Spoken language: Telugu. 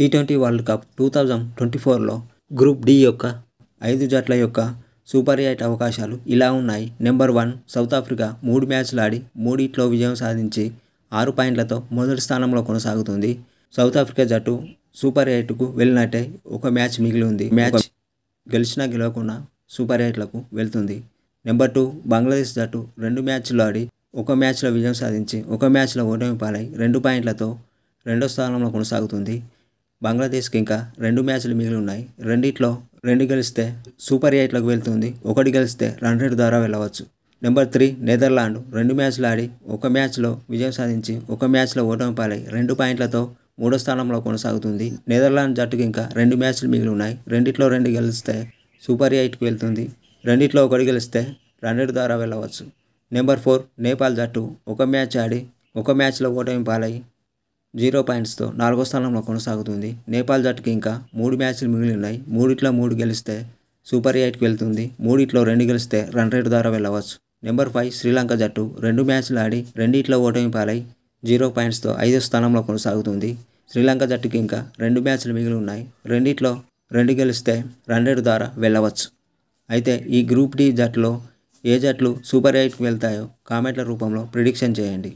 టీ20 వరల్డ్ కప్ 2024లో గ్రూప్ డి యొక్క 5 జట్ల యొక్క సూపర్ 8 అవకాశాలు ఇలా ఉన్నాయి. నెంబర్ 1 సౌత్ ఆఫ్రికా 3 మ్యాచ్లు ఆడి 3 విజయం సాధించి 6 పాయింట్లతో మొదటి స్థానంలో కొనసాగుతుంది. సౌత్ ఆఫ్రికా జట్టు సూపర్ 8కు వెళ్ళినట్టే ఒక మ్యాచ్ మిగిలి ఉంది. మ్యాచ్ గెలిచినా గెలవకుండా సూపర్ 8లకు వెళ్తుంది. నెంబర్ 2 బంగ్లాదేశ్ జట్టు 2 మ్యాచ్లు ఆడి 1 మ్యాచ్లో విజయం సాధించి 1 మ్యాచ్లో ఓటమి పాలై 2 పాయింట్లతో రెండో స్థానంలో కొనసాగుతుంది. బంగ్లాదేశ్కి ఇంకా 2 మ్యాచ్లు మిగిలి ఉన్నాయి. రెండిట్లో 2 గెలిస్తే సూపర్ 8లకు వెళ్తుంది. 1 గెలిస్తే రన్ రేట్ ద్వారా వెళ్ళవచ్చు. నెంబర్ 3 నెదర్లాండ్ 2 మ్యాచ్లు ఆడి 1 మ్యాచ్లో విజయం సాధించి 1 మ్యాచ్లో ఓటమి పాలై 2 పాయింట్లతో మూడో స్థానంలో కొనసాగుతుంది. నెదర్లాండ్ జట్టుకి ఇంకా 2 మ్యాచ్లు మిగిలి ఉన్నాయి. రెండిట్లో 2 గెలిస్తే సూపర్ 8కి వెళ్తుంది. రెండిట్లో 1 గెలిస్తే రన్ రేట్ ద్వారా వెళ్ళవచ్చు. నెంబర్ 4 నేపాల్ జట్టు 1 మ్యాచ్ ఆడి 1 మ్యాచ్లో ఓటమి పాలై 0 పాయింట్స్తో 4వ స్థానంలో కొనసాగుతుంది. నేపాల్ జట్టుకి ఇంకా 3 మ్యాచ్లు మిగిలి ఉన్నాయి. మూడిట్లో 3 గెలిస్తే సూపర్ 8కి వెళ్తుంది. మూడిట్లో 2 గెలిస్తే రన్ రేట్ ద్వారా వెళ్ళవచ్చు. నెంబర్ 5 శ్రీలంక జట్టు 2 మ్యాచ్లు ఆడి రెండిట్లో ఓటమి పాలై 0 పాయింట్స్తో 5వ స్థానంలో కొనసాగుతుంది. శ్రీలంక జట్టుకి ఇంకా 2 మ్యాచ్లు మిగిలి ఉన్నాయి. రెండిట్లో 2 గెలిస్తే రన్ రేట్ ద్వారా వెళ్ళవచ్చు. అయితే ఈ గ్రూప్ డి జట్టులో ఏ జట్లు సూపర్ 8కి వెళ్తాయో కామెంట్ల రూపంలో ప్రిడిక్షన్ చేయండి.